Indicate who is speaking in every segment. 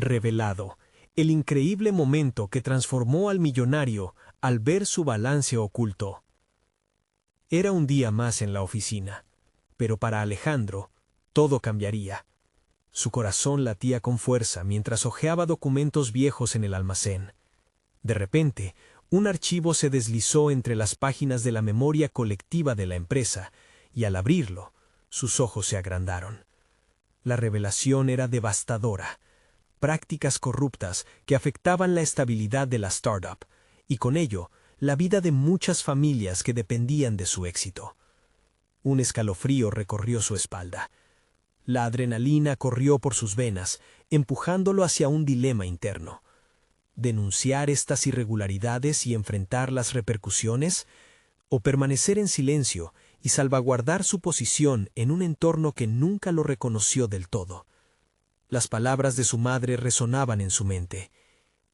Speaker 1: Revelado, el increíble momento que transformó al millonario al ver su balance oculto. Era un día más en la oficina, pero para Alejandro, todo cambiaría. Su corazón latía con fuerza mientras hojeaba documentos viejos en el almacén. De repente, un archivo se deslizó entre las páginas de la memoria colectiva de la empresa, y al abrirlo, sus ojos se agrandaron. La revelación era devastadora. Prácticas corruptas que afectaban la estabilidad de la startup, y con ello, la vida de muchas familias que dependían de su éxito. Un escalofrío recorrió su espalda. La adrenalina corrió por sus venas, empujándolo hacia un dilema interno. ¿Denunciar estas irregularidades y enfrentar las repercusiones? ¿O permanecer en silencio y salvaguardar su posición en un entorno que nunca lo reconoció del todo? Las palabras de su madre resonaban en su mente.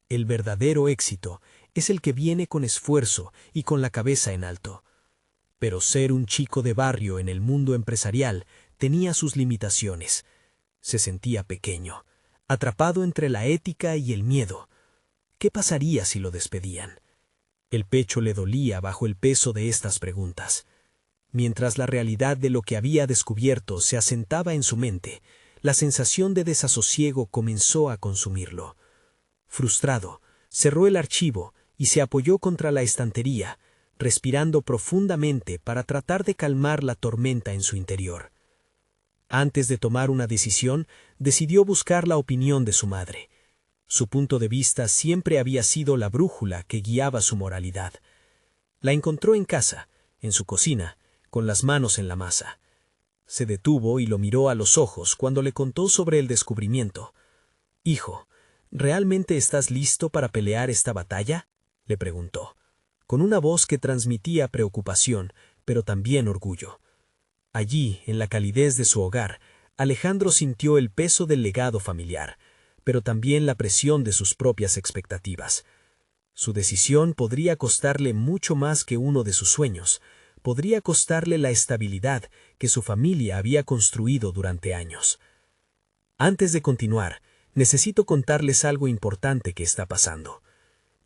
Speaker 1: El verdadero éxito es el que viene con esfuerzo y con la cabeza en alto. Pero ser un chico de barrio en el mundo empresarial tenía sus limitaciones. Se sentía pequeño, atrapado entre la ética y el miedo. ¿Qué pasaría si lo despedían? El pecho le dolía bajo el peso de estas preguntas. Mientras la realidad de lo que había descubierto se asentaba en su mente, la sensación de desasosiego comenzó a consumirlo. Frustrado, cerró el archivo y se apoyó contra la estantería, respirando profundamente para tratar de calmar la tormenta en su interior. Antes de tomar una decisión, decidió buscar la opinión de su madre. Su punto de vista siempre había sido la brújula que guiaba su moralidad. La encontró en casa, en su cocina, con las manos en la masa. Se detuvo y lo miró a los ojos cuando le contó sobre el descubrimiento. «Hijo, ¿realmente estás listo para pelear esta batalla?», le preguntó, con una voz que transmitía preocupación, pero también orgullo. Allí, en la calidez de su hogar, Alejandro sintió el peso del legado familiar, pero también la presión de sus propias expectativas. Su decisión podría costarle mucho más que uno de sus sueños. Podría costarle la estabilidad que su familia había construido durante años. Antes de continuar, necesito contarles algo importante que está pasando.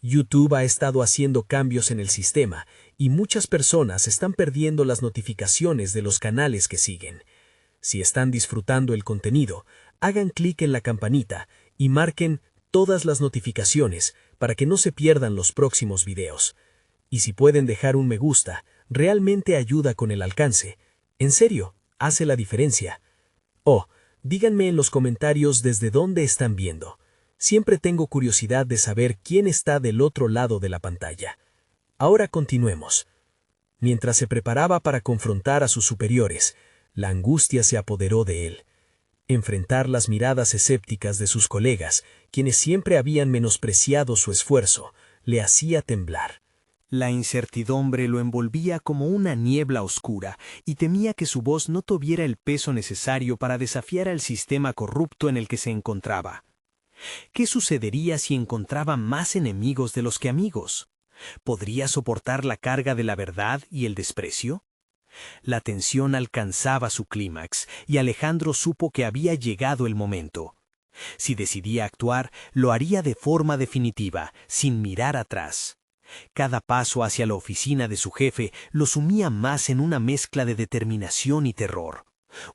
Speaker 1: YouTube ha estado haciendo cambios en el sistema y muchas personas están perdiendo las notificaciones de los canales que siguen. Si están disfrutando el contenido, hagan clic en la campanita y marquen todas las notificaciones para que no se pierdan los próximos videos. Y si pueden dejar un me gusta, realmente ayuda con el alcance. En serio, hace la diferencia. Oh, díganme en los comentarios desde dónde están viendo. Siempre tengo curiosidad de saber quién está del otro lado de la pantalla. Ahora continuemos. Mientras se preparaba para confrontar a sus superiores, la angustia se apoderó de él. Enfrentar las miradas escépticas de sus colegas, quienes siempre habían menospreciado su esfuerzo, le hacía temblar. La incertidumbre lo envolvía como una niebla oscura y temía que su voz no tuviera el peso necesario para desafiar al sistema corrupto en el que se encontraba. ¿Qué sucedería si encontraba más enemigos de los que amigos? ¿Podría soportar la carga de la verdad y el desprecio? La tensión alcanzaba su clímax y Alejandro supo que había llegado el momento. Si decidía actuar, lo haría de forma definitiva, sin mirar atrás. Cada paso hacia la oficina de su jefe lo sumía más en una mezcla de determinación y terror.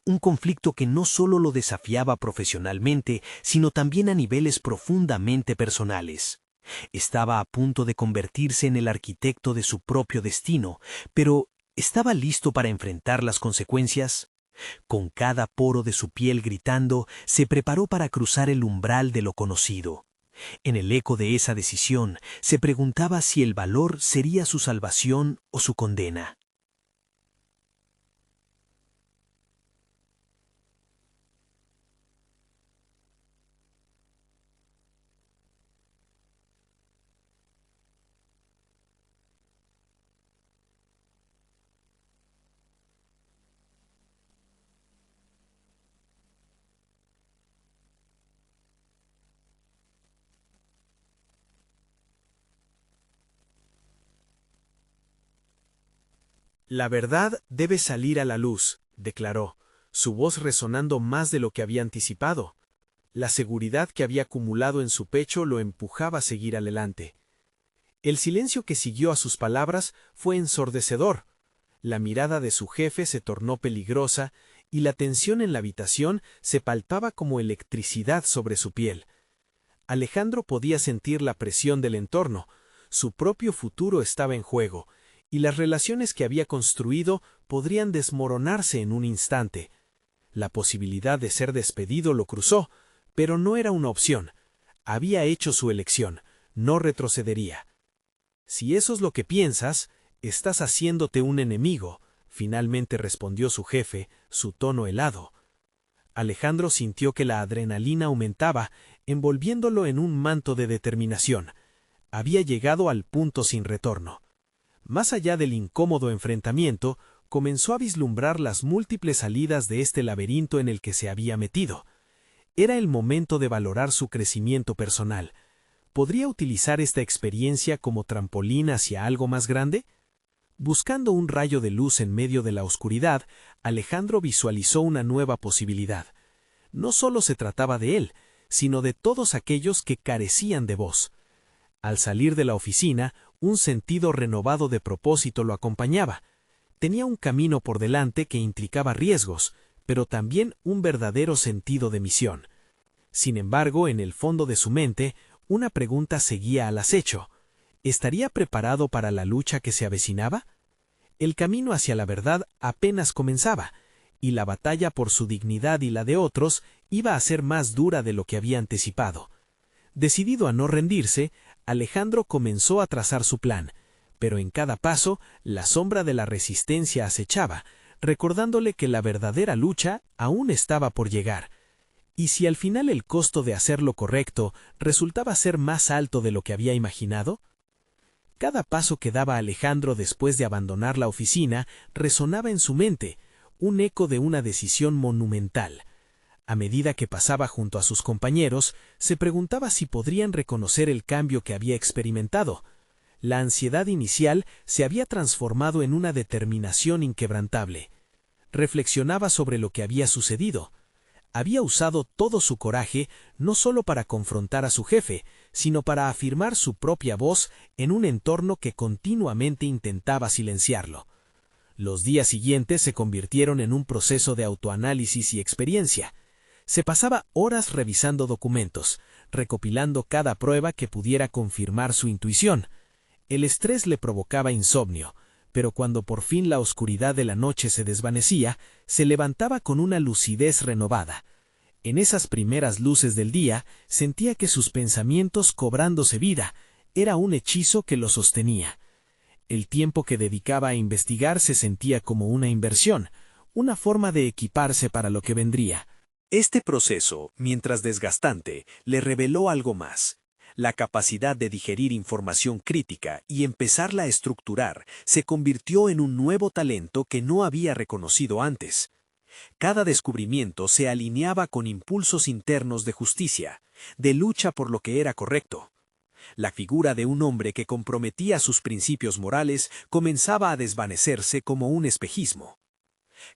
Speaker 1: Un conflicto que no solo lo desafiaba profesionalmente, sino también a niveles profundamente personales. Estaba a punto de convertirse en el arquitecto de su propio destino, pero ¿estaba listo para enfrentar las consecuencias? Con cada poro de su piel gritando, se preparó para cruzar el umbral de lo conocido. En el eco de esa decisión, se preguntaba si el valor sería su salvación o su condena. «La verdad debe salir a la luz», declaró, su voz resonando más de lo que había anticipado.
Speaker 2: La seguridad que había acumulado en su pecho lo empujaba a seguir adelante. El silencio que siguió a sus palabras fue ensordecedor. La mirada de su jefe se tornó peligrosa y la tensión en la habitación se palpaba como electricidad sobre su piel. Alejandro podía sentir la presión del entorno. Su propio futuro estaba en juego, y las relaciones que había construido podrían desmoronarse en un instante. La posibilidad de ser despedido lo cruzó, pero no era una opción. Había hecho su elección, no retrocedería. «Si eso es lo que piensas, estás haciéndote un enemigo», finalmente respondió su jefe, su tono helado. Alejandro sintió que la adrenalina aumentaba, envolviéndolo en un manto de determinación. Había llegado al punto sin retorno. Más allá del incómodo enfrentamiento, comenzó a vislumbrar las múltiples salidas de este laberinto en el que se había metido. Era el momento de valorar su crecimiento personal. ¿Podría utilizar esta experiencia como trampolín hacia algo más grande? Buscando un rayo de luz en medio de la oscuridad, Alejandro visualizó una nueva posibilidad. No solo se trataba de él, sino de todos aquellos que carecían de voz. Al salir de la oficina, un sentido renovado de propósito lo acompañaba. Tenía un camino por delante que implicaba riesgos, pero también un verdadero sentido de misión. Sin embargo, en el fondo de su mente, una pregunta seguía al acecho. ¿Estaría preparado para la lucha que se avecinaba? El camino hacia la verdad apenas comenzaba, y la batalla por su dignidad y la de otros iba a ser más dura de lo que había anticipado. Decidido a no rendirse, Alejandro comenzó a trazar su plan, pero en cada paso la sombra de la resistencia acechaba, recordándole que la verdadera lucha aún estaba por llegar. ¿Y si al final el costo de hacer lo correcto resultaba ser más alto de lo que había imaginado? Cada paso que daba Alejandro después de abandonar la oficina resonaba en su mente, un eco de una decisión monumental. A medida que pasaba junto a sus compañeros, se preguntaba si podrían reconocer el cambio que había experimentado. La ansiedad inicial se había transformado en una determinación inquebrantable. Reflexionaba sobre lo que había sucedido. Había usado todo su coraje no solo para confrontar a su jefe, sino para afirmar su propia voz en un entorno que continuamente intentaba silenciarlo. Los días siguientes se convirtieron en un proceso de autoanálisis y experiencia. Se pasaba horas revisando documentos, recopilando cada prueba que pudiera confirmar su intuición. El estrés le provocaba insomnio, pero cuando por fin la oscuridad de la noche se desvanecía, se levantaba con una lucidez renovada. En esas primeras luces del día, sentía que sus pensamientos cobrándose vida, era un hechizo que lo sostenía. El tiempo que dedicaba a investigar se sentía como una inversión, una forma de equiparse para lo que vendría. Este proceso, mientras desgastante, le reveló algo más. La capacidad de digerir información crítica y empezarla a estructurar se convirtió en un nuevo talento que no había reconocido antes. Cada descubrimiento se alineaba con impulsos internos de justicia, de lucha por lo que era correcto. La figura de un hombre que comprometía sus principios morales comenzaba a desvanecerse como un espejismo.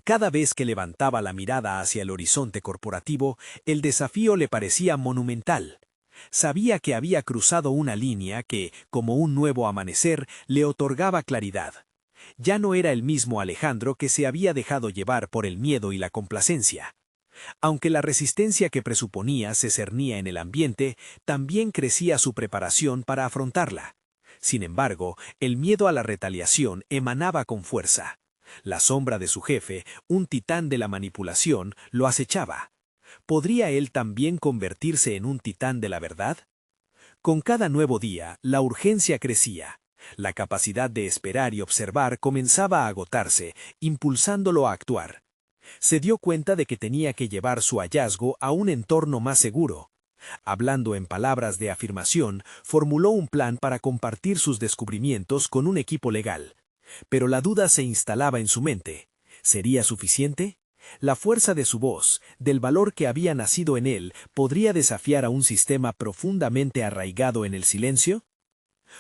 Speaker 2: Cada vez que levantaba la mirada hacia el horizonte corporativo, el desafío le parecía monumental. Sabía que había cruzado una línea que, como un nuevo amanecer, le otorgaba claridad. Ya no era el mismo Alejandro que se había dejado llevar por el miedo y la complacencia. Aunque la resistencia que presuponía se cernía en el ambiente, también crecía su preparación para afrontarla. Sin embargo, el miedo a la retaliación emanaba con fuerza. La sombra de su jefe, un titán de la manipulación, lo acechaba. ¿Podría él también convertirse en un titán de la verdad? Con cada nuevo día, la urgencia crecía. La capacidad de esperar y observar comenzaba a agotarse, impulsándolo a actuar. Se dio cuenta de que tenía que llevar su hallazgo a un entorno más seguro. Hablando en palabras de afirmación, formuló un plan para compartir sus descubrimientos con un equipo legal. Pero la duda se instalaba en su mente. ¿Sería suficiente? La fuerza de su voz, del valor que había nacido en él, ¿podría desafiar a un sistema profundamente arraigado en el silencio?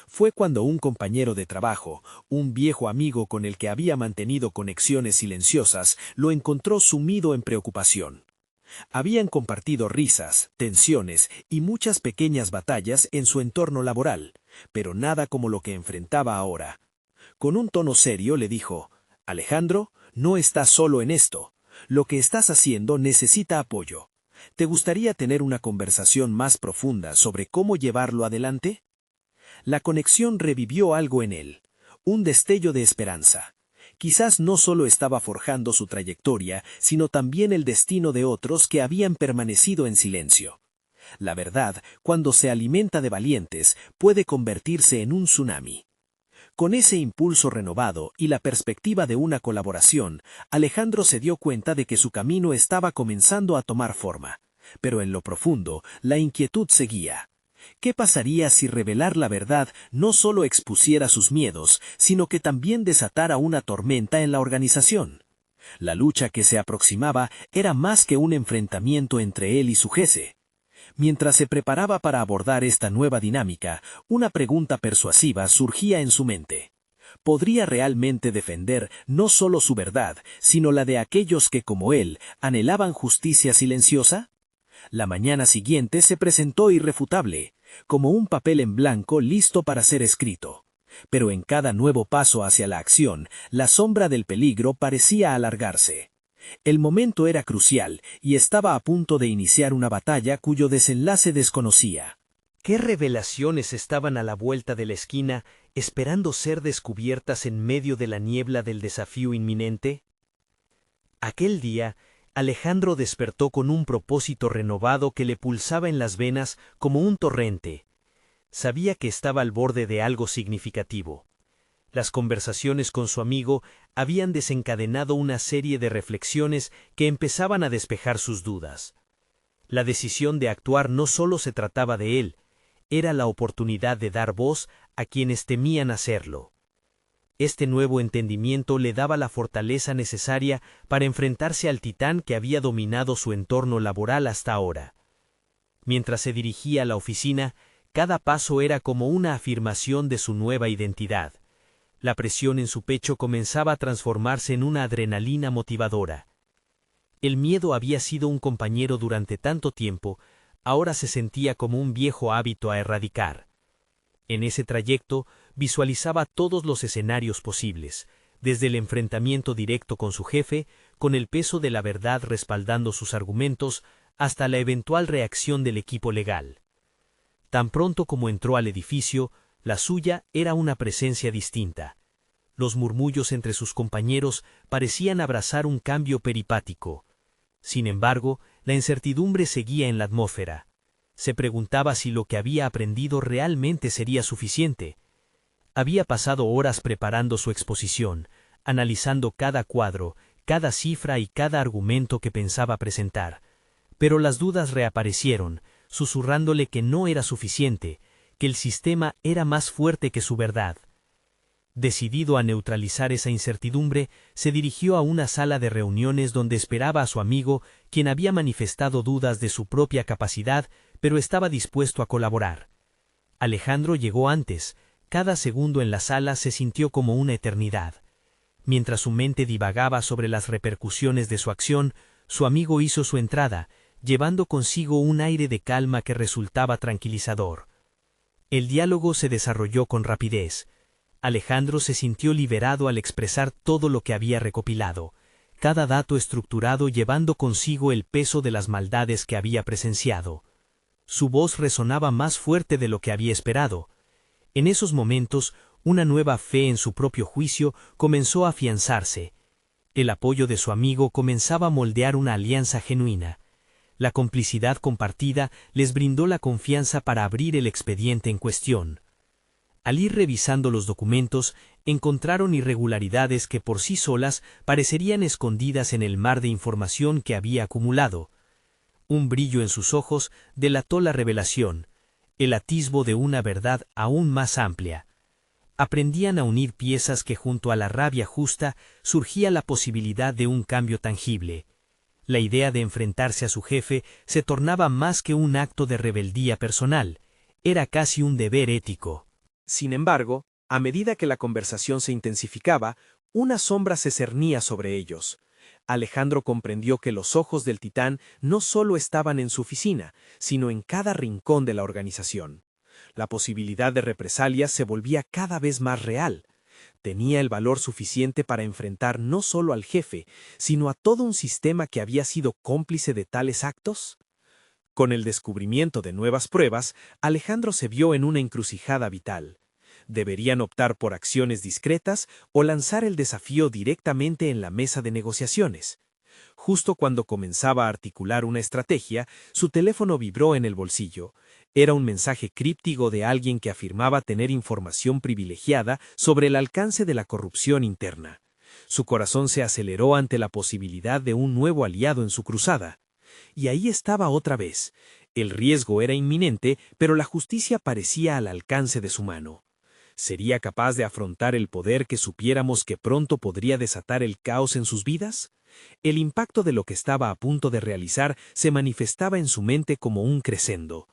Speaker 2: Fue cuando un compañero de trabajo, un viejo amigo con el que había mantenido conexiones silenciosas, lo encontró sumido en preocupación. Habían compartido risas, tensiones y muchas pequeñas batallas en su entorno laboral, pero nada como lo que enfrentaba ahora. Con un tono serio le dijo: «Alejandro, no estás solo en esto. Lo que estás haciendo necesita apoyo. ¿Te gustaría tener una conversación más profunda sobre cómo llevarlo adelante?» La conexión revivió algo en él, un destello de esperanza. Quizás no solo estaba forjando su trayectoria, sino también el destino de otros que habían permanecido en silencio. La verdad, cuando se alimenta de valientes, puede convertirse en un tsunami. Con ese impulso renovado y la perspectiva de una colaboración, Alejandro se dio cuenta de que su camino estaba comenzando a tomar forma. Pero en lo profundo, la inquietud seguía. ¿Qué pasaría si revelar la verdad no solo expusiera sus miedos, sino que también desatara una tormenta en la organización? La lucha que se aproximaba era más que un enfrentamiento entre él y su jefe. Mientras se preparaba para abordar esta nueva dinámica, una pregunta persuasiva surgía en su mente. ¿Podría realmente defender no solo su verdad, sino la de aquellos que, como él, anhelaban justicia silenciosa? La mañana siguiente se presentó irrefutable, como un papel en blanco listo para ser escrito. Pero en cada nuevo paso hacia la acción, la sombra del peligro parecía alargarse. El momento era crucial y estaba a punto de iniciar una batalla cuyo desenlace desconocía.
Speaker 1: ¿Qué revelaciones estaban a la vuelta de la esquina, esperando ser descubiertas en medio de la niebla del desafío inminente? Aquel día, Alejandro despertó con un propósito renovado que le pulsaba en las venas como un torrente. Sabía que estaba al borde de algo significativo. Las conversaciones con su amigo habían desencadenado una serie de reflexiones que empezaban a despejar sus dudas. La decisión de actuar no solo se trataba de él, era la oportunidad de dar voz a quienes temían hacerlo. Este nuevo entendimiento le daba la fortaleza necesaria para enfrentarse al titán que había dominado su entorno laboral hasta ahora. Mientras se dirigía a la oficina, cada paso era como una afirmación de su nueva identidad. La presión en su pecho comenzaba a transformarse en una adrenalina motivadora. El miedo había sido un compañero durante tanto tiempo, ahora se sentía como un viejo hábito a erradicar. En ese trayecto visualizaba todos los escenarios posibles, desde el enfrentamiento directo con su jefe, con el peso de la verdad respaldando sus argumentos, hasta la eventual reacción del equipo legal. Tan pronto como entró al edificio, la suya era una presencia distinta. Los murmullos entre sus compañeros parecían abrazar un cambio peripático. Sin embargo, la incertidumbre seguía en la atmósfera. Se preguntaba si lo que había aprendido realmente sería suficiente. Había pasado horas preparando su exposición, analizando cada cuadro, cada cifra y cada argumento que pensaba presentar. Pero las dudas reaparecieron, susurrándole que no era suficiente, que el sistema era más fuerte que su verdad. Decidido a neutralizar esa incertidumbre, se dirigió a una sala de reuniones donde esperaba a su amigo, quien había manifestado dudas de su propia capacidad, pero estaba dispuesto a colaborar. Alejandro llegó antes. Cada segundo en la sala se sintió como una eternidad. Mientras su mente divagaba sobre las repercusiones de su acción, su amigo hizo su entrada, llevando consigo un aire de calma que resultaba tranquilizador. El diálogo se desarrolló con rapidez. Alejandro se sintió liberado al expresar todo lo que había recopilado, cada dato estructurado llevando consigo el peso de las maldades que había presenciado. Su voz resonaba más fuerte de lo que había esperado. En esos momentos, una nueva fe en su propio juicio comenzó a afianzarse. El apoyo de su amigo comenzaba a moldear una alianza genuina. La complicidad compartida les brindó la confianza para abrir el expediente en cuestión. Al ir revisando los documentos, encontraron irregularidades que por sí solas parecerían escondidas en el mar de información que había acumulado. Un brillo en sus ojos delató la revelación, el atisbo de una verdad aún más amplia. Aprendían a unir piezas que junto a la rabia justa surgía la posibilidad de un cambio tangible. La idea de enfrentarse a su jefe se tornaba más que un acto de rebeldía personal, era casi un deber ético. Sin embargo, a medida que la conversación se intensificaba, una sombra se cernía sobre ellos.
Speaker 2: Alejandro comprendió que los ojos del titán no solo estaban en su oficina, sino en cada rincón de la organización. La posibilidad de represalias se volvía cada vez más real. ¿Tenía el valor suficiente para enfrentar no solo al jefe, sino a todo un sistema que había sido cómplice de tales actos? Con el descubrimiento de nuevas pruebas, Alejandro se vio en una encrucijada vital. ¿Deberían optar por acciones discretas o lanzar el desafío directamente en la mesa de negociaciones? Justo cuando comenzaba a articular una estrategia, su teléfono vibró en el bolsillo. Era un mensaje críptico de alguien que afirmaba tener información privilegiada sobre el alcance de la corrupción interna. Su corazón se aceleró ante la posibilidad de un nuevo aliado en su cruzada. Y ahí estaba otra vez. El riesgo era inminente, pero la justicia parecía al alcance de su mano. ¿Sería capaz de afrontar el poder que supiéramos que pronto podría desatar el caos en sus vidas? El impacto de lo que estaba a punto de realizar se manifestaba en su mente como un crescendo.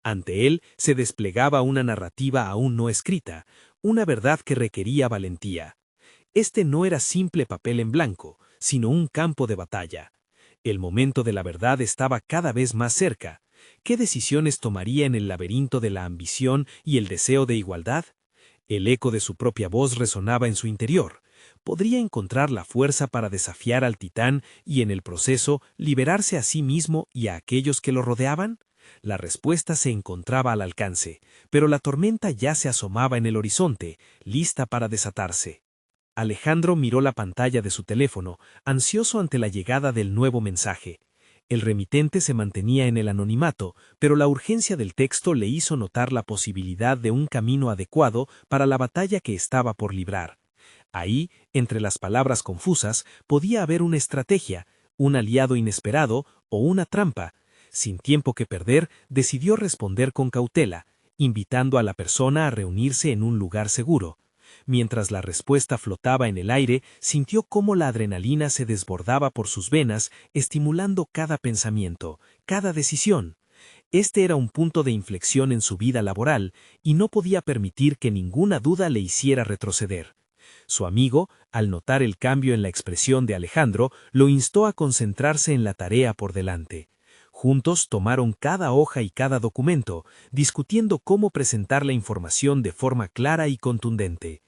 Speaker 2: Ante él se desplegaba una narrativa aún no escrita, una verdad que requería valentía. Este no era simple papel en blanco, sino un campo de batalla. El momento de la verdad estaba cada vez más cerca. ¿Qué decisiones tomaría en el laberinto de la ambición y el deseo de igualdad? El eco de su propia voz resonaba en su interior. ¿Podría encontrar la fuerza para desafiar al titán y en el proceso liberarse a sí mismo y a aquellos que lo rodeaban? La respuesta se encontraba al alcance, pero la tormenta ya se asomaba en el horizonte, lista para desatarse. Alejandro miró la pantalla de su teléfono, ansioso ante la llegada del nuevo mensaje. El remitente se mantenía en el anonimato, pero la urgencia del texto le hizo notar la posibilidad de un camino adecuado para la batalla que estaba por librar. Ahí, entre las palabras confusas, podía haber una estrategia, un aliado inesperado o una trampa. Sin tiempo que perder, decidió responder con cautela, invitando a la persona a reunirse en un lugar seguro. Mientras la respuesta flotaba en el aire, sintió cómo la adrenalina se desbordaba por sus venas, estimulando cada pensamiento, cada decisión. Este era un punto de inflexión en su vida laboral, y no podía permitir que ninguna duda le hiciera retroceder. Su amigo, al notar el cambio en la expresión de Alejandro, lo instó a concentrarse en la tarea por delante. Juntos tomaron cada hoja y cada documento, discutiendo cómo presentar la información de forma clara y contundente.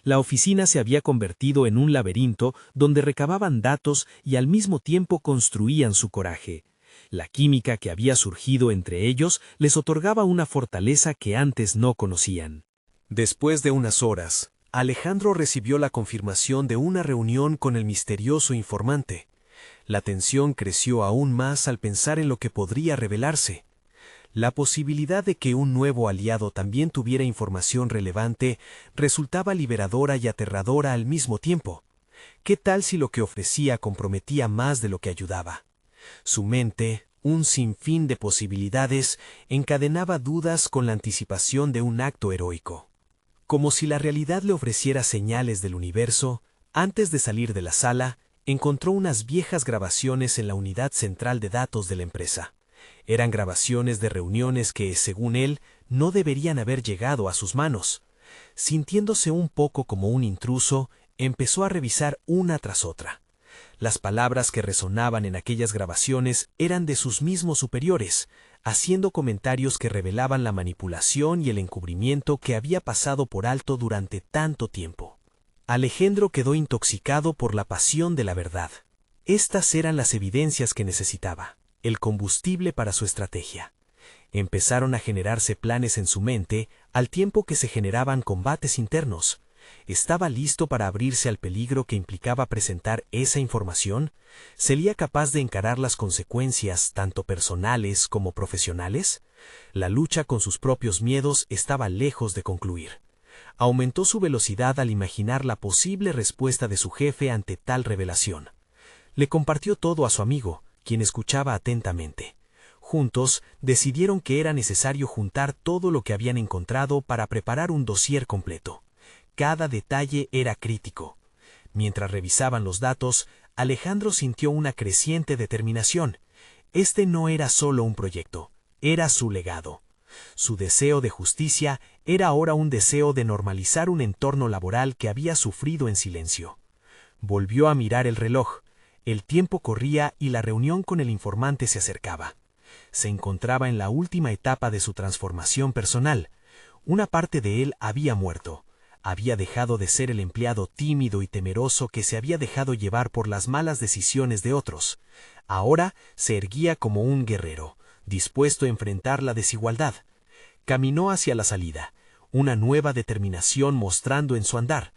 Speaker 2: La oficina se había convertido en un laberinto donde recababan datos y al mismo tiempo construían su coraje. La química que había surgido entre ellos les otorgaba una fortaleza que antes no conocían.
Speaker 1: Después de unas horas, Alejandro recibió la confirmación de una reunión con el misterioso informante. La tensión creció aún más al pensar en lo que podría revelarse. La posibilidad de que un nuevo aliado también tuviera información relevante resultaba liberadora y aterradora al mismo tiempo. ¿Qué tal si lo que ofrecía comprometía más de lo que ayudaba? Su mente, un sinfín de posibilidades, encadenaba dudas con la anticipación de un acto heroico. Como si la realidad le ofreciera señales del universo, antes de salir de la sala, encontró unas viejas grabaciones en la unidad central de datos de la empresa. Eran grabaciones de reuniones que, según él, no deberían haber llegado a sus manos. Sintiéndose un poco como un intruso, empezó a revisar una tras otra. Las palabras que resonaban en aquellas grabaciones eran de sus mismos superiores, haciendo comentarios que revelaban la manipulación y el encubrimiento que había pasado por alto durante tanto tiempo. Alejandro quedó intoxicado por la pasión de la verdad. Estas eran las evidencias que necesitaba, el combustible para su estrategia. Empezaron a generarse planes en su mente al tiempo que se generaban combates internos. ¿Estaba listo para abrirse al peligro que implicaba presentar esa información? ¿Sería capaz de encarar las consecuencias tanto personales como profesionales? La lucha con sus propios miedos estaba lejos de concluir. Aumentó su velocidad al imaginar la posible respuesta de su jefe ante tal revelación. Le compartió todo a su amigo, quien escuchaba atentamente. Juntos, decidieron que era necesario juntar todo lo que habían encontrado para preparar un dossier completo. Cada detalle era crítico. Mientras revisaban los datos, Alejandro sintió una creciente determinación. Este no era solo un proyecto, era su legado. Su deseo de justicia era ahora un deseo de normalizar un entorno laboral que había sufrido en silencio. Volvió a mirar el reloj.
Speaker 2: El tiempo corría y la reunión con el informante se acercaba. Se encontraba en la última etapa de su transformación personal. Una parte de él había muerto. Había dejado de ser el empleado tímido y temeroso que se había dejado llevar por las malas decisiones de otros. Ahora se erguía como un guerrero, dispuesto a enfrentar la desigualdad. Caminó hacia la salida, una nueva determinación mostrando en su andar.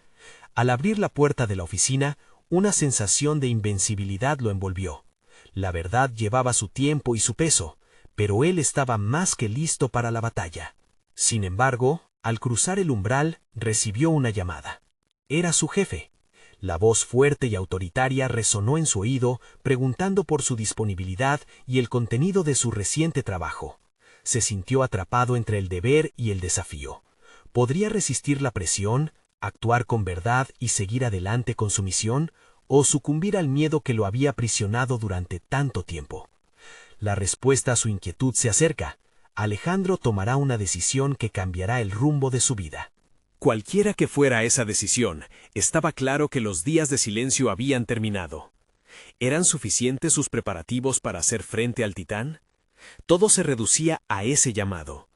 Speaker 2: Al abrir la puerta de la oficina, una sensación de invencibilidad lo envolvió. La verdad llevaba su tiempo y su peso, pero él estaba más que listo para la batalla. Sin embargo, al cruzar el umbral, recibió una llamada. Era su jefe. La voz fuerte y autoritaria resonó en su oído, preguntando por su disponibilidad y el contenido de su reciente trabajo. Se sintió atrapado entre el deber y el desafío. ¿Podría resistir la presión, actuar con verdad y seguir adelante con su misión, o sucumbir al miedo que lo había aprisionado durante tanto tiempo? La respuesta a su inquietud se acerca. Alejandro tomará una decisión que cambiará el rumbo de su vida. Cualquiera que fuera esa decisión, estaba claro que los días de silencio habían terminado. ¿Eran suficientes sus preparativos para hacer frente al titán? Todo se reducía a ese llamado.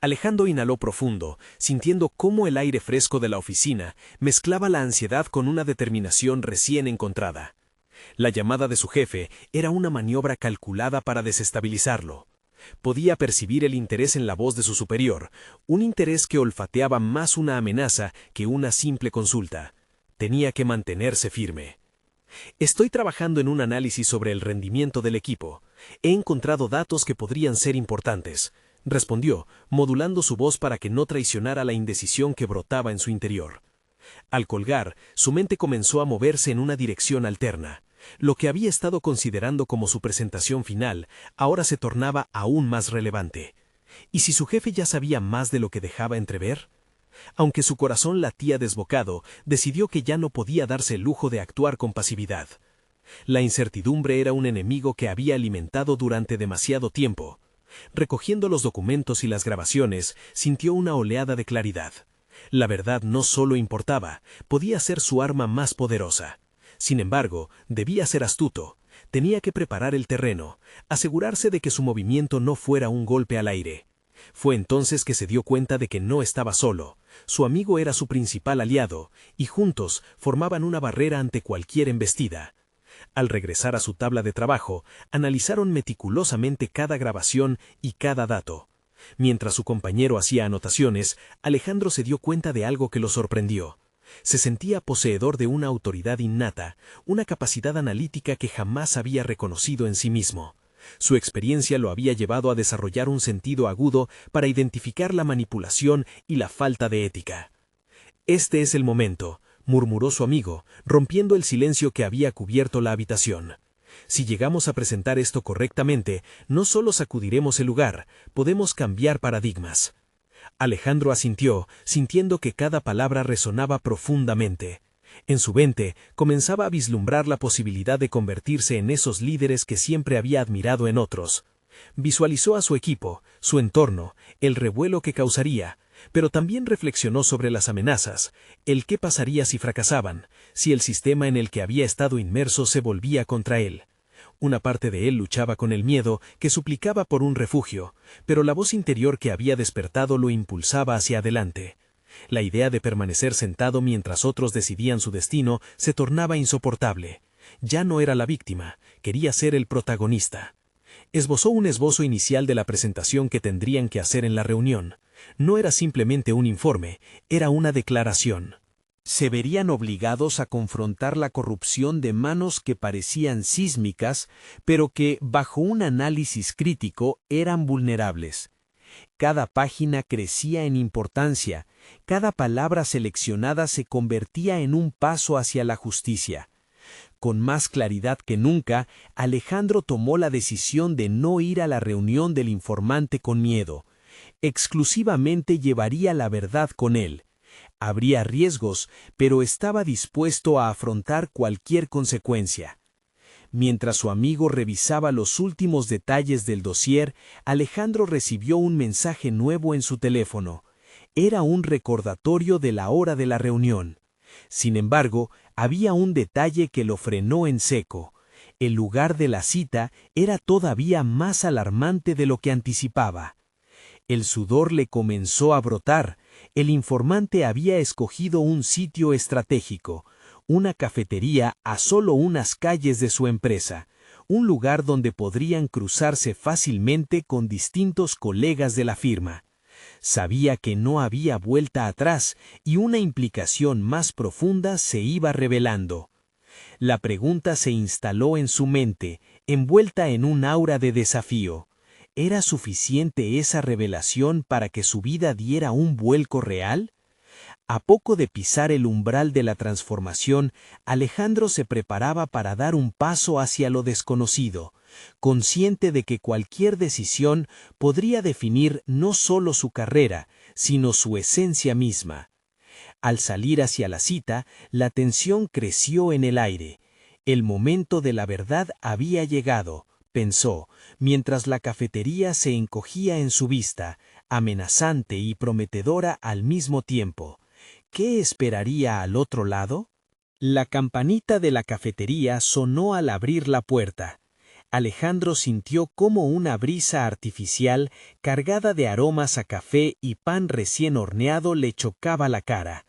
Speaker 2: Alejandro inhaló profundo, sintiendo cómo el aire fresco de la oficina mezclaba la ansiedad con una determinación recién encontrada. La llamada de su jefe era una maniobra calculada para desestabilizarlo. Podía percibir el interés en la voz de su superior, un interés que olfateaba más una amenaza que una simple consulta. Tenía que mantenerse firme. Estoy trabajando en un análisis sobre el rendimiento del equipo. He encontrado datos que podrían ser importantes, respondió, modulando su voz para que no traicionara la indecisión que brotaba en su interior. Al colgar, su mente comenzó a moverse en una dirección alterna. Lo que había estado considerando como su presentación final, ahora se tornaba aún más relevante. ¿Y si su jefe ya sabía más de lo que dejaba entrever? Aunque su corazón latía desbocado, decidió que ya no podía darse el lujo de actuar con pasividad. La incertidumbre era un enemigo que había alimentado durante demasiado tiempo. Recogiendo los documentos y las grabaciones, sintió una oleada de claridad. La verdad no solo importaba, podía ser su arma más poderosa. Sin embargo, debía ser astuto. Tenía que preparar el terreno, asegurarse de que su movimiento no fuera un golpe al aire. Fue entonces que se dio cuenta de que no estaba solo. Su amigo era su principal aliado, y juntos formaban una barrera ante cualquier embestida. Al regresar a su tabla de trabajo, analizaron meticulosamente cada grabación y cada dato. Mientras su compañero hacía anotaciones, Alejandro se dio cuenta de algo que lo sorprendió. Se sentía poseedor de una autoridad innata, una capacidad analítica que jamás había reconocido en sí mismo. Su experiencia lo había llevado a desarrollar un sentido agudo para identificar la manipulación y la falta de ética. «Este es el momento», murmuró su amigo, rompiendo el silencio que había cubierto la habitación. «Si llegamos a presentar esto correctamente, no solo sacudiremos el lugar, podemos cambiar paradigmas». Alejandro asintió, sintiendo que cada palabra resonaba profundamente. En su mente comenzaba a vislumbrar la posibilidad de convertirse en esos líderes que siempre había admirado en otros. Visualizó a su equipo, su entorno, el revuelo que causaría, pero también reflexionó sobre las amenazas, el qué pasaría si fracasaban, si el sistema en el que había estado inmerso se volvía contra él. Una parte de él luchaba con el miedo, que suplicaba por un refugio, pero la voz interior que había despertado lo impulsaba hacia adelante. La idea de permanecer sentado mientras otros decidían su destino se tornaba insoportable. Ya no era la víctima, quería ser el protagonista. Esbozó un esbozo inicial de la presentación que tendrían que hacer en la reunión. No era simplemente un informe, era una declaración. Se verían obligados a confrontar la corrupción de manos que parecían sísmicas, pero que, bajo un análisis crítico, eran vulnerables. Cada página crecía en importancia, cada palabra seleccionada se convertía en un paso hacia la justicia. Con más claridad que nunca, Alejandro tomó la decisión de no ir a la reunión del informante con miedo. Exclusivamente llevaría la verdad con él. Habría riesgos, pero estaba dispuesto a afrontar cualquier consecuencia. Mientras su amigo revisaba los últimos detalles del dossier, Alejandro recibió un mensaje nuevo en su teléfono. Era un recordatorio de la hora de la reunión. Sin embargo, había un detalle que lo frenó en seco. El lugar de la cita era todavía más alarmante de lo que anticipaba. El sudor le comenzó a brotar. El informante había escogido un sitio estratégico, una cafetería a solo unas calles de su empresa, un lugar donde podrían cruzarse fácilmente con distintos colegas de la firma. Sabía que no había vuelta atrás y una implicación más profunda se iba revelando. La pregunta se instaló en su mente, envuelta en un aura de desafío. ¿Era suficiente esa revelación para que su vida diera un vuelco real? A poco de pisar el umbral de la transformación, Alejandro se preparaba para dar un paso hacia lo desconocido, consciente de que cualquier decisión podría definir no solo su carrera, sino su esencia misma. Al salir hacia la cita, la tensión creció en el aire. El momento de la verdad había llegado, pensó, mientras la cafetería se encogía en su vista, amenazante y prometedora al mismo tiempo. ¿Qué esperaría al otro lado? La campanita de la cafetería sonó al abrir la puerta. Alejandro sintió cómo una brisa artificial, cargada de aromas a café y pan recién horneado, le chocaba la cara.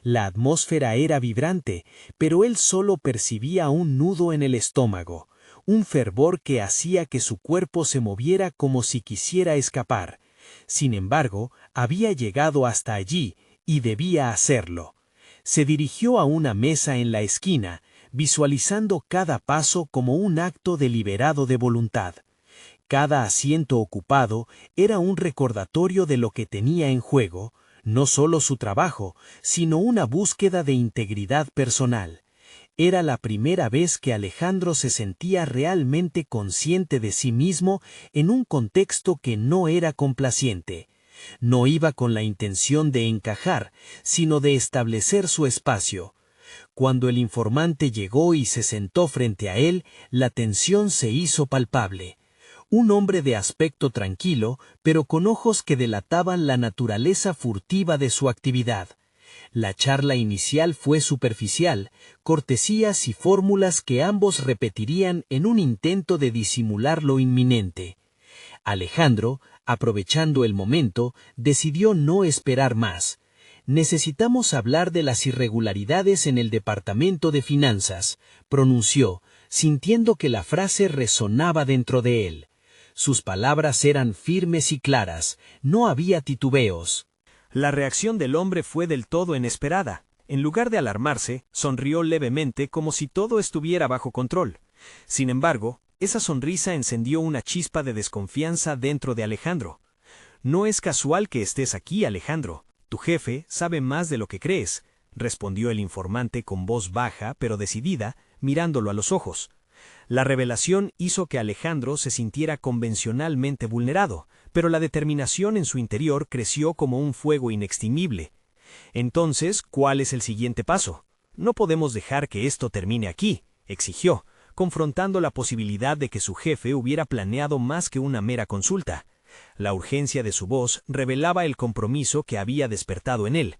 Speaker 2: La atmósfera era vibrante, pero él solo percibía un nudo en el estómago, un fervor que hacía que su cuerpo se moviera como si quisiera escapar. Sin embargo, había llegado hasta allí, y debía hacerlo. Se dirigió a una mesa en la esquina, visualizando cada paso como un acto deliberado de voluntad. Cada asiento ocupado era un recordatorio de lo que tenía en juego, no solo su trabajo, sino una búsqueda de integridad personal. Era la primera vez que Alejandro se sentía realmente consciente de sí mismo en un contexto que no era complaciente. No iba con la intención de encajar, sino de establecer su espacio. Cuando el informante llegó y se sentó frente a él, la tensión se hizo palpable. Un hombre de aspecto tranquilo, pero con ojos que delataban la naturaleza furtiva de su actividad. La charla inicial fue superficial, cortesías y fórmulas que ambos repetirían en un intento de disimular lo inminente. Alejandro, aprovechando el momento, decidió no esperar más. «Necesitamos hablar de las irregularidades en el departamento de finanzas», pronunció, sintiendo que la frase resonaba dentro de él. Sus palabras eran firmes y claras, no había titubeos.
Speaker 1: La reacción del hombre fue del todo inesperada. En lugar de alarmarse, sonrió levemente como si todo estuviera bajo control. Sin embargo, esa sonrisa encendió una chispa de desconfianza dentro de Alejandro. «No es casual que estés aquí, Alejandro. Tu jefe sabe más de lo que crees», respondió el informante con voz baja pero decidida, mirándolo a los ojos. La revelación hizo que Alejandro se sintiera convencionalmente vulnerado, pero la determinación en su interior creció como un fuego inextinguible. «Entonces, ¿cuál es el siguiente paso? No podemos dejar que esto termine aquí», exigió, confrontando la posibilidad de que su jefe hubiera planeado más que una mera consulta. La urgencia de su voz revelaba el compromiso que había despertado en él.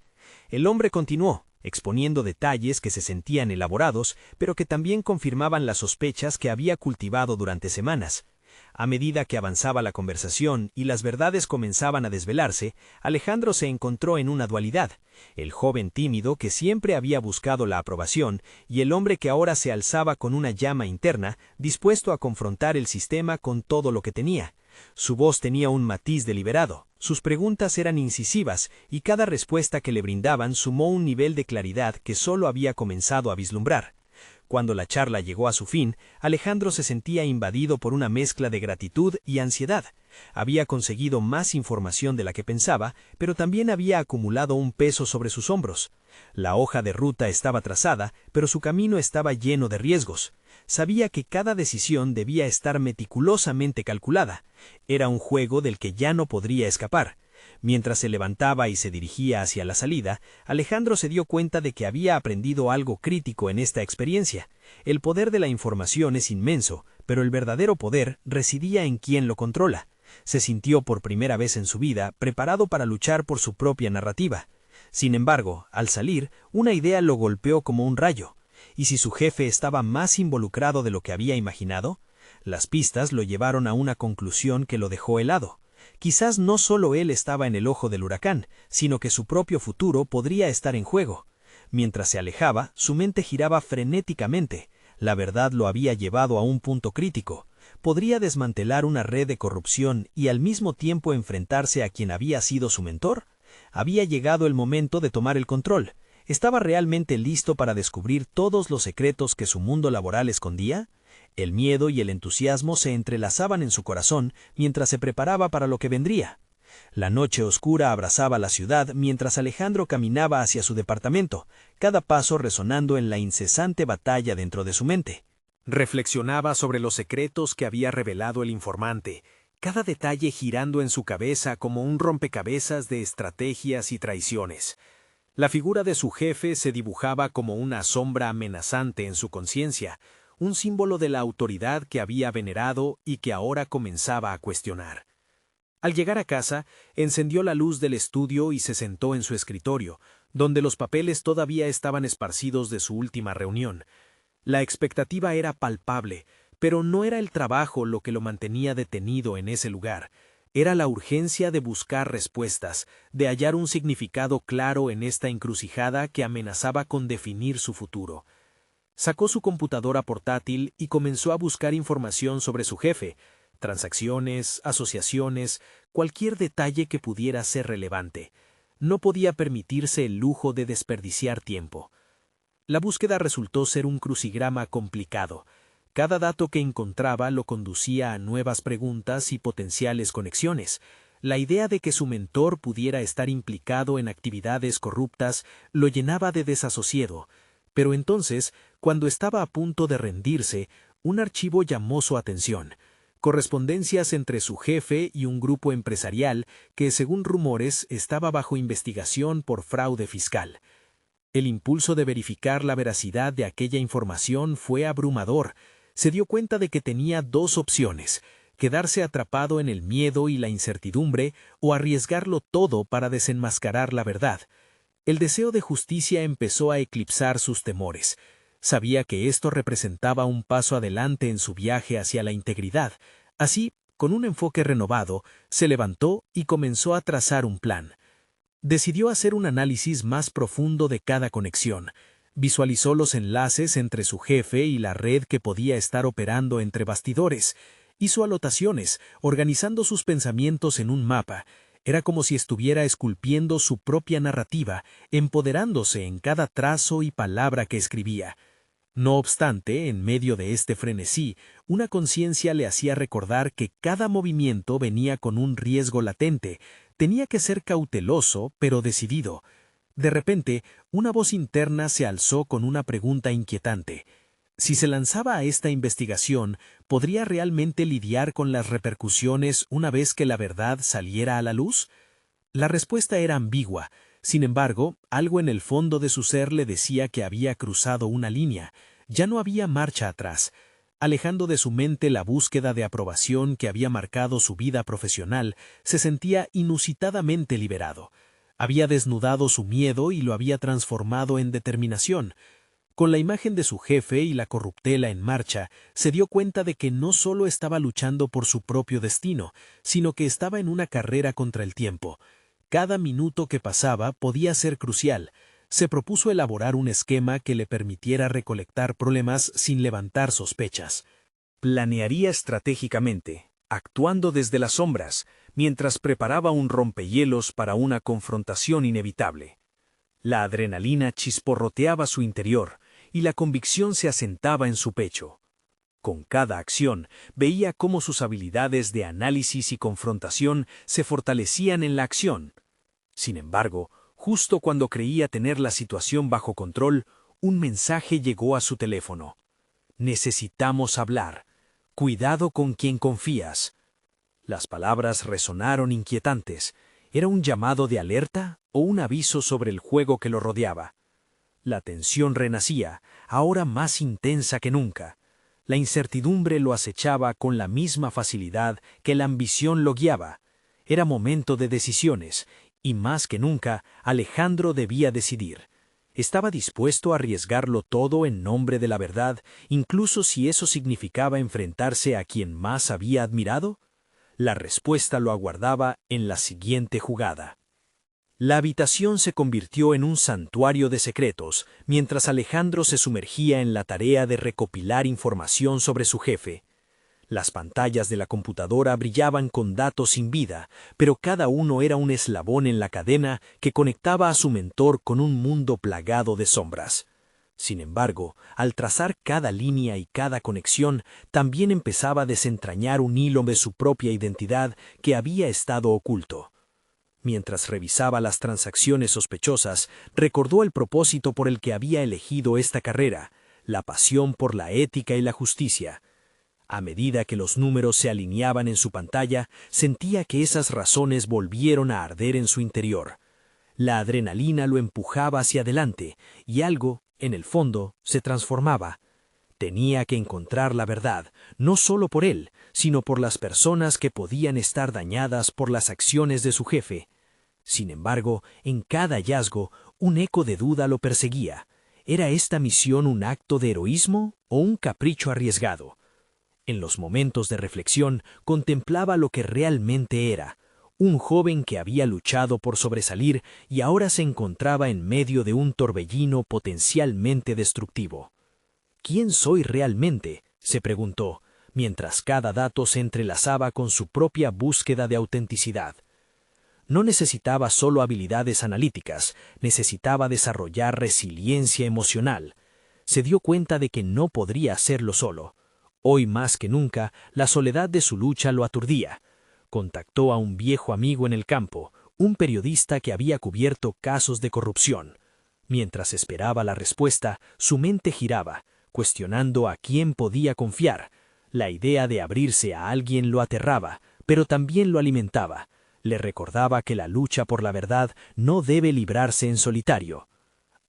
Speaker 1: El hombre continuó, exponiendo detalles que se sentían elaborados, pero que también confirmaban las sospechas que había cultivado durante semanas. A medida que avanzaba la conversación y las verdades comenzaban a desvelarse, Alejandro se encontró en una dualidad: el joven tímido que siempre había buscado la aprobación y el hombre que ahora se alzaba con una llama interna, dispuesto a confrontar el sistema con todo lo que tenía. Su voz tenía un matiz deliberado, sus preguntas eran incisivas y cada respuesta que le brindaban sumó un nivel de claridad que solo había comenzado a vislumbrar. Cuando la charla llegó a su fin, Alejandro se sentía invadido por una mezcla de gratitud y ansiedad. Había conseguido más información de la que pensaba, pero también había acumulado un peso sobre sus hombros. La hoja de ruta estaba trazada, pero su camino estaba lleno de riesgos. Sabía que cada decisión debía estar meticulosamente calculada. Era un juego del que ya no podría escapar. Mientras se levantaba y se dirigía hacia la salida, Alejandro se dio cuenta de que había aprendido algo crítico en esta experiencia. El poder de la información es inmenso, pero el verdadero poder residía en quien lo controla. Se sintió por primera vez en su vida preparado para luchar por su propia narrativa. Sin embargo, al salir, una idea lo golpeó como un rayo.
Speaker 3: ¿Y si su jefe estaba más involucrado de lo que había imaginado? Las pistas lo llevaron a una conclusión que lo dejó helado. Quizás no solo él estaba en el ojo del huracán, sino que su propio futuro podría estar en juego. Mientras se alejaba, su mente giraba frenéticamente. La verdad lo había llevado a un punto crítico. ¿Podría desmantelar una red de corrupción y al mismo tiempo enfrentarse a quien había sido su mentor? Había llegado el momento de tomar el control. ¿Estaba realmente listo para descubrir todos los secretos que su mundo laboral escondía? El miedo y el entusiasmo se entrelazaban en su corazón mientras se preparaba para lo que vendría. La noche oscura abrazaba la ciudad mientras Alejandro caminaba hacia su departamento, cada paso resonando en la incesante batalla dentro de su mente.
Speaker 1: Reflexionaba sobre los secretos que había revelado el informante, cada detalle girando en su cabeza como un rompecabezas de estrategias y traiciones. La figura de su jefe se dibujaba como una sombra amenazante en su conciencia, un símbolo de la autoridad que había venerado y que ahora comenzaba a cuestionar. Al llegar a casa, encendió la luz del estudio y se sentó en su escritorio, donde los papeles todavía estaban esparcidos de su última reunión. La expectativa era palpable, pero no era el trabajo lo que lo mantenía detenido en ese lugar. Era la urgencia de buscar respuestas, de hallar un significado claro en esta encrucijada que amenazaba con definir su futuro. Sacó su computadora portátil y comenzó a buscar información sobre su jefe, transacciones, asociaciones, cualquier detalle que pudiera ser relevante. No podía permitirse el lujo de desperdiciar tiempo. La búsqueda resultó ser un crucigrama complicado. Cada dato que encontraba lo conducía a nuevas preguntas y potenciales conexiones. La idea de que su mentor pudiera estar implicado en actividades corruptas lo llenaba de desasosiego. Pero entonces, cuando estaba a punto de rendirse, un archivo llamó su atención. Correspondencias entre su jefe y un grupo empresarial que, según rumores, estaba bajo investigación por fraude fiscal. El impulso de verificar la veracidad de aquella información fue abrumador. Se dio cuenta de que tenía dos opciones: quedarse atrapado en el miedo y la incertidumbre o arriesgarlo todo para desenmascarar la verdad. El deseo de justicia empezó a eclipsar sus temores. Sabía que esto representaba un paso adelante en su viaje hacia la integridad. Así, con un enfoque renovado, se levantó y comenzó a trazar un plan. Decidió hacer un análisis más profundo de cada conexión. Visualizó los enlaces entre su jefe y la red que podía estar operando entre bastidores. Hizo anotaciones, organizando sus pensamientos en un mapa. Era como si estuviera esculpiendo su propia narrativa, empoderándose en cada trazo y palabra que escribía. No obstante, en medio de este frenesí, una conciencia le hacía recordar que cada movimiento venía con un riesgo latente. Tenía que ser cauteloso, pero decidido. De repente, una voz interna se alzó con una pregunta inquietante. Si se lanzaba a esta investigación, ¿podría realmente lidiar con las repercusiones una vez que la verdad saliera a la luz? La respuesta era ambigua. Sin embargo, algo en el fondo de su ser le decía que había cruzado una línea. Ya no había marcha atrás. Alejando de su mente la búsqueda de aprobación que había marcado su vida profesional, se sentía inusitadamente liberado. Había desnudado su miedo y lo había transformado en determinación. Con la imagen de su jefe y la corruptela en marcha, se dio cuenta de que no solo estaba luchando por su propio destino, sino que estaba en una carrera contra el tiempo. Cada minuto que pasaba podía ser crucial. Se propuso elaborar un esquema que le permitiera recolectar problemas sin levantar sospechas.
Speaker 3: Planearía estratégicamente, actuando desde las sombras, mientras preparaba un rompehielos para una confrontación inevitable. La adrenalina chisporroteaba su interior, y la convicción se asentaba en su pecho. Con cada acción, veía cómo sus habilidades de análisis y confrontación se fortalecían en la acción. Sin embargo, justo cuando creía tener la situación bajo control, un mensaje llegó a su teléfono. «Necesitamos hablar. Cuidado con quien confías». Las palabras resonaron inquietantes. ¿Era un llamado de alerta o un aviso sobre el juego que lo rodeaba? La tensión renacía, ahora más intensa que nunca. La incertidumbre lo acechaba con la misma facilidad que la ambición lo guiaba. Era momento de decisiones, y más que nunca, Alejandro debía decidir. ¿Estaba dispuesto a arriesgarlo todo en nombre de la verdad, incluso si eso significaba enfrentarse a quien más había admirado? La respuesta lo aguardaba en la siguiente jugada. La habitación se convirtió en un santuario de secretos, mientras Alejandro se sumergía en la tarea de recopilar información sobre su jefe. Las pantallas de la computadora brillaban con datos sin vida, pero cada uno era un eslabón en la cadena que conectaba a su mentor con un mundo plagado de sombras. Sin embargo, al trazar cada línea y cada conexión, también empezaba a desentrañar un hilo de su propia identidad que había estado oculto. Mientras revisaba las transacciones sospechosas, recordó el propósito por el que había elegido esta carrera, la pasión por la ética y la justicia. A medida que los números se alineaban en su pantalla, sentía que esas razones volvieron a arder en su interior. La adrenalina lo empujaba hacia adelante, y algo, en el fondo, se transformaba. Tenía que encontrar la verdad, no solo por él, sino por las personas que podían estar dañadas por las acciones de su jefe. Sin embargo, en cada hallazgo, un eco de duda lo perseguía. ¿Era esta misión un acto de heroísmo o un capricho arriesgado? En los momentos de reflexión, contemplaba lo que realmente era, un joven que había luchado por sobresalir y ahora se encontraba en medio de un torbellino potencialmente destructivo. ¿Quién soy realmente?, se preguntó, mientras cada dato se entrelazaba con su propia búsqueda de autenticidad. No necesitaba solo habilidades analíticas, necesitaba desarrollar resiliencia emocional. Se dio cuenta de que no podría hacerlo solo. Hoy más que nunca, la soledad de su lucha lo aturdía. Contactó a un viejo amigo en el campo, un periodista que había cubierto casos de corrupción. Mientras esperaba la respuesta, su mente giraba, cuestionando a quién podía confiar. La idea de abrirse a alguien lo aterraba, pero también lo alimentaba. Le recordaba que la lucha por la verdad no debe librarse en solitario.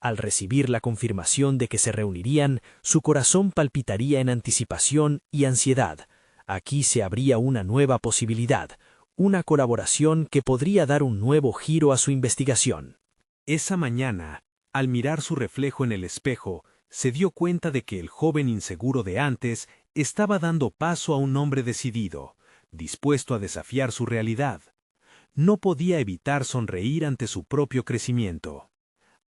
Speaker 3: Al recibir la confirmación de que se reunirían, su corazón palpitaría en anticipación y ansiedad. Aquí se abría una nueva posibilidad, una colaboración que podría dar un nuevo giro a su investigación.
Speaker 2: Esa mañana, al mirar su reflejo en el espejo, se dio cuenta de que el joven inseguro de antes estaba dando paso a un hombre decidido, dispuesto a desafiar su realidad. No podía evitar sonreír ante su propio crecimiento.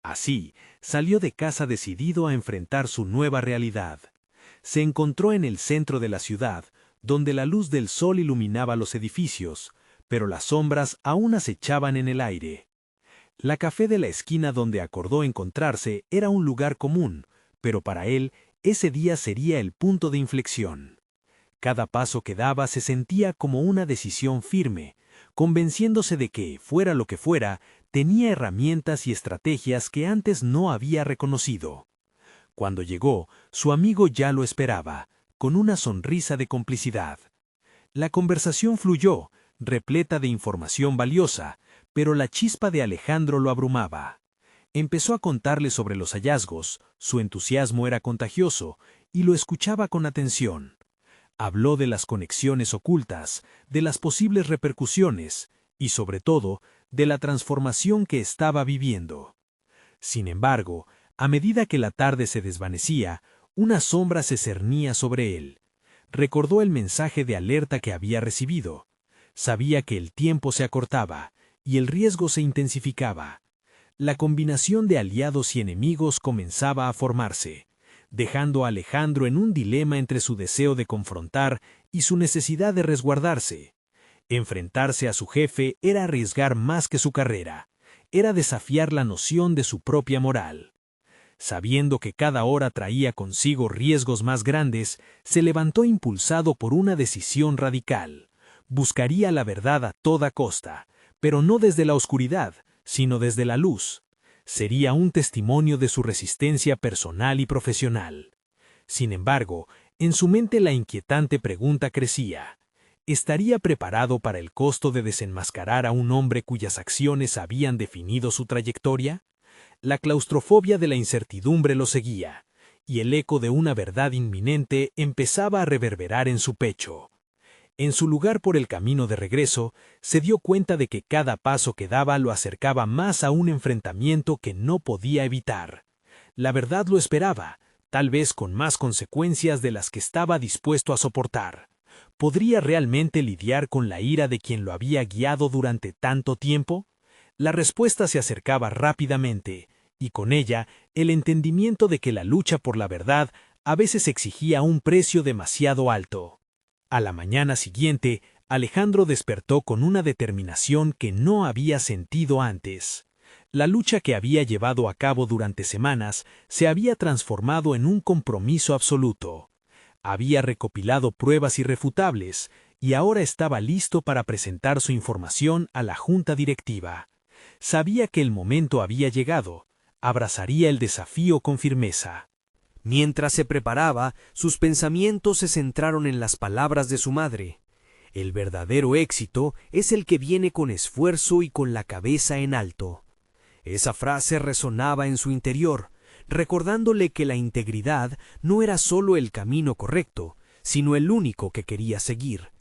Speaker 2: Así, salió de casa decidido a enfrentar su nueva realidad. Se encontró en el centro de la ciudad, donde la luz del sol iluminaba los edificios, pero las sombras aún acechaban en el aire. La café de la esquina donde acordó encontrarse era un lugar común, pero para él ese día sería el punto de inflexión. Cada paso que daba se sentía como una decisión firme, convenciéndose de que, fuera lo que fuera, tenía herramientas y estrategias que antes no había reconocido. Cuando llegó, su amigo ya lo esperaba, con una sonrisa de complicidad. La conversación fluyó, repleta de información valiosa, pero la chispa de Alejandro lo abrumaba. Empezó a contarle sobre los hallazgos, su entusiasmo era contagioso, y lo escuchaba con atención. Habló de las conexiones ocultas, de las posibles repercusiones, y sobre todo, de la transformación que estaba viviendo. Sin embargo, a medida que la tarde se desvanecía, una sombra se cernía sobre él. Recordó el mensaje de alerta que había recibido. Sabía que el tiempo se acortaba, y el riesgo se intensificaba. La combinación de aliados y enemigos comenzaba a formarse, dejando a Alejandro en un dilema entre su deseo de confrontar y su necesidad de resguardarse. Enfrentarse a su jefe era arriesgar más que su carrera, era desafiar la noción de su propia moral. Sabiendo que cada hora traía consigo riesgos más grandes, se levantó impulsado por una decisión radical. Buscaría la verdad a toda costa, pero no desde la oscuridad, sino desde la luz. Sería un testimonio de su resistencia personal y profesional. Sin embargo, en su mente la inquietante pregunta crecía. ¿Estaría preparado para el costo de desenmascarar a un hombre cuyas acciones habían definido su trayectoria? La claustrofobia de la incertidumbre lo seguía, y el eco de una verdad inminente empezaba a reverberar en su pecho. En su lugar por el camino de regreso, se dio cuenta de que cada paso que daba lo acercaba más a un enfrentamiento que no podía evitar. La verdad lo esperaba, tal vez con más consecuencias de las que estaba dispuesto a soportar. ¿Podría realmente lidiar con la ira de quien lo había guiado durante tanto tiempo? La respuesta se acercaba rápidamente, y con ella el entendimiento de que la lucha por la verdad a veces exigía un precio demasiado alto. A la mañana siguiente, Alejandro despertó con una determinación que no había sentido antes. La lucha que había llevado a cabo durante semanas se había transformado en un compromiso absoluto. Había recopilado pruebas irrefutables y ahora estaba listo para presentar su información a la junta directiva. Sabía que el momento había llegado. Abrazaría el desafío con firmeza.
Speaker 4: Mientras se preparaba, sus pensamientos se centraron en las palabras de su madre. El verdadero éxito es el que viene con esfuerzo y con la cabeza en alto. Esa frase resonaba en su interior, recordándole que la integridad no era solo el camino correcto, sino el único que quería seguir.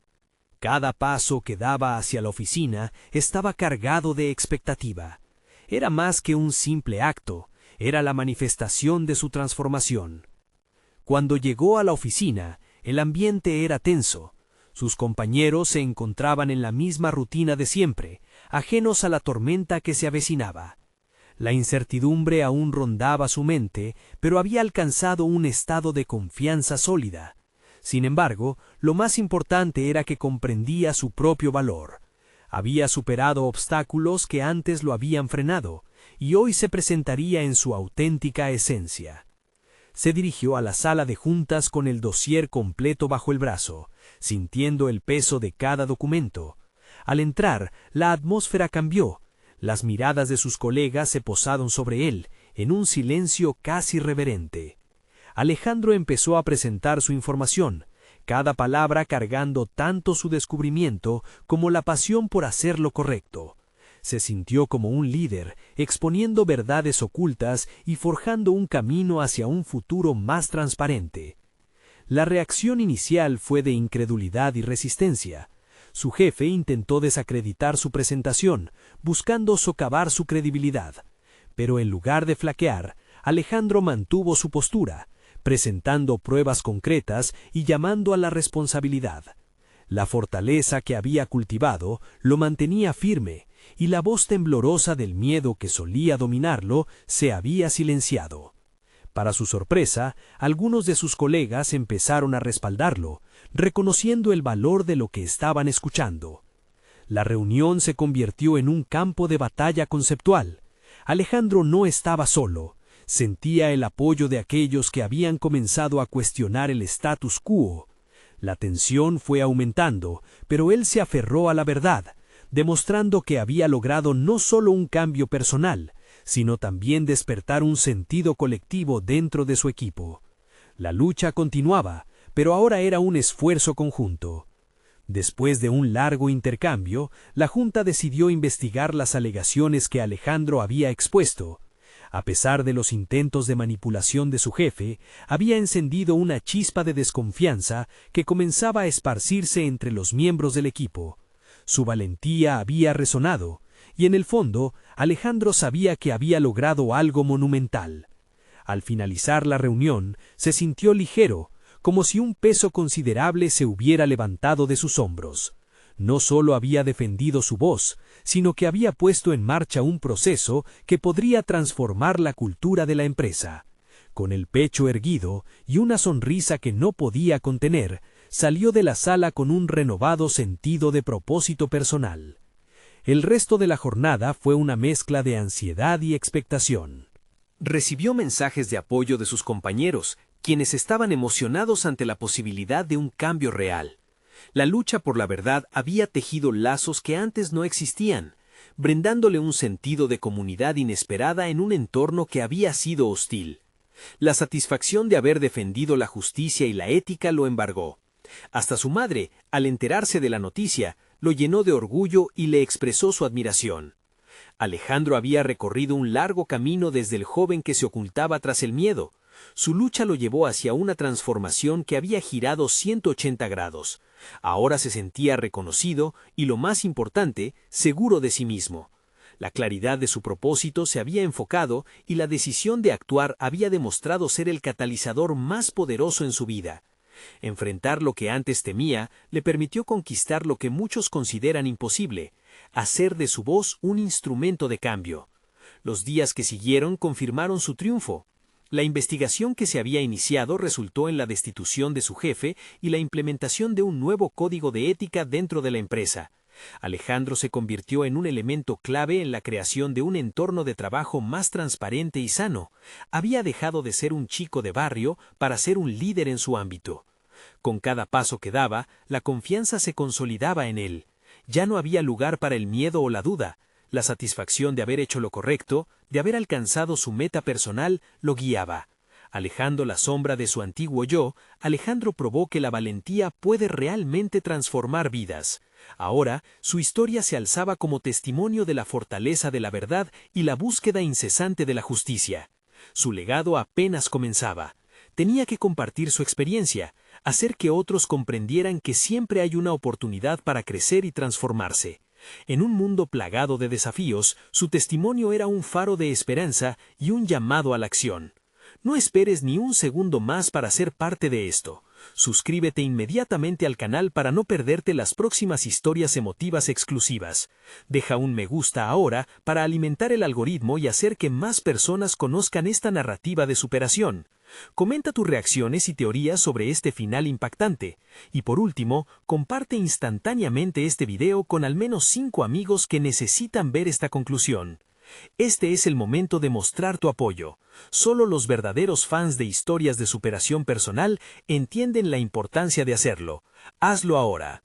Speaker 4: Cada paso que daba hacia la oficina estaba cargado de expectativa. Era más que un simple acto, era la manifestación de su transformación. Cuando llegó a la oficina, el ambiente era tenso. Sus compañeros se encontraban en la misma rutina de siempre, ajenos a la tormenta que se avecinaba. La incertidumbre aún rondaba su mente, pero había alcanzado un estado de confianza sólida. Sin embargo, lo más importante era que comprendía su propio valor. Había superado obstáculos que antes lo habían frenado, y hoy se presentaría en su auténtica esencia. Se dirigió a la sala de juntas con el dossier completo bajo el brazo, sintiendo el peso de cada documento. Al entrar, la atmósfera cambió. Las miradas de sus colegas se posaron sobre él, en un silencio casi reverente. Alejandro empezó a presentar su información, cada palabra cargando tanto su descubrimiento como la pasión por hacer lo correcto. Se sintió como un líder, exponiendo verdades ocultas y forjando un camino hacia un futuro más transparente. La reacción inicial fue de incredulidad y resistencia. Su jefe intentó desacreditar su presentación, buscando socavar su credibilidad. Pero en lugar de flaquear, Alejandro mantuvo su postura, presentando pruebas concretas y llamando a la responsabilidad. La fortaleza que había cultivado lo mantenía firme, y la voz temblorosa del miedo que solía dominarlo se había silenciado. Para su sorpresa, algunos de sus colegas empezaron a respaldarlo, reconociendo el valor de lo que estaban escuchando. La reunión se convirtió en un campo de batalla conceptual. Alejandro no estaba solo. Sentía el apoyo de aquellos que habían comenzado a cuestionar el status quo. La tensión fue aumentando, pero él se aferró a la verdad, demostrando que había logrado no solo un cambio personal, sino también despertar un sentido colectivo dentro de su equipo. La lucha continuaba, pero ahora era un esfuerzo conjunto. Después de un largo intercambio, la Junta decidió investigar las alegaciones que Alejandro había expuesto. A pesar de los intentos de manipulación de su jefe, había encendido una chispa de desconfianza que comenzaba a esparcirse entre los miembros del equipo. Su valentía había resonado, y en el fondo, Alejandro sabía que había logrado algo monumental. Al finalizar la reunión, se sintió ligero, como si un peso considerable se hubiera levantado de sus hombros. No solo había defendido su voz, sino que había puesto en marcha un proceso que podría transformar la cultura de la empresa. Con el pecho erguido y una sonrisa que no podía contener, salió de la sala con un renovado sentido de propósito personal. El resto de la jornada fue una mezcla de ansiedad y expectación. Recibió mensajes de apoyo de sus compañeros, quienes estaban emocionados ante la posibilidad de un cambio real. La lucha por la verdad había tejido lazos que antes no existían, brindándole un sentido de comunidad inesperada en un entorno que había sido hostil. La satisfacción de haber defendido la justicia y la ética lo embargó. Hasta su madre, al enterarse de la noticia, lo llenó de orgullo y le expresó su admiración. Alejandro había recorrido un largo camino desde el joven que se ocultaba tras el miedo. Su lucha lo llevó hacia una transformación que había girado 180 grados. Ahora se sentía reconocido y, lo más importante, seguro de sí mismo.
Speaker 2: La claridad de su propósito se había enfocado y la decisión de actuar había demostrado ser el catalizador más poderoso en su vida. Enfrentar lo que antes temía le permitió conquistar lo que muchos consideran imposible, hacer de su voz un instrumento de cambio. Los días que siguieron confirmaron su triunfo. La investigación que se había iniciado resultó en la destitución de su jefe y la implementación de un nuevo código de ética dentro de la empresa. Alejandro se convirtió en un elemento clave en la creación de un entorno de trabajo más transparente y sano. Había dejado de ser un chico de barrio para ser un líder en su ámbito. Con cada paso que daba, la confianza se consolidaba en él. Ya no había lugar para el miedo o la duda. La satisfacción de haber hecho lo correcto, de haber alcanzado su meta personal, lo guiaba. Alejando la sombra de su antiguo yo, Alejandro probó que la valentía puede realmente transformar vidas. Ahora, su historia se alzaba como testimonio de la fortaleza de la verdad y la búsqueda incesante de la justicia. Su legado apenas comenzaba. Tenía que compartir su experiencia, hacer que otros comprendieran que siempre hay una oportunidad para crecer y transformarse. En un mundo plagado de desafíos, su testimonio era un faro de esperanza y un llamado a la acción. No esperes ni un segundo más para ser parte de esto. Suscríbete inmediatamente al canal para no perderte las próximas historias emotivas exclusivas. Deja un me gusta ahora para alimentar el algoritmo y hacer que más personas conozcan esta narrativa de superación. Comenta tus reacciones y teorías sobre este final impactante. Y por último, comparte instantáneamente este video con al menos 5 amigos que necesitan ver esta conclusión. Este es el momento de mostrar tu apoyo. Solo los verdaderos fans de historias de superación personal entienden la importancia de hacerlo. Hazlo ahora.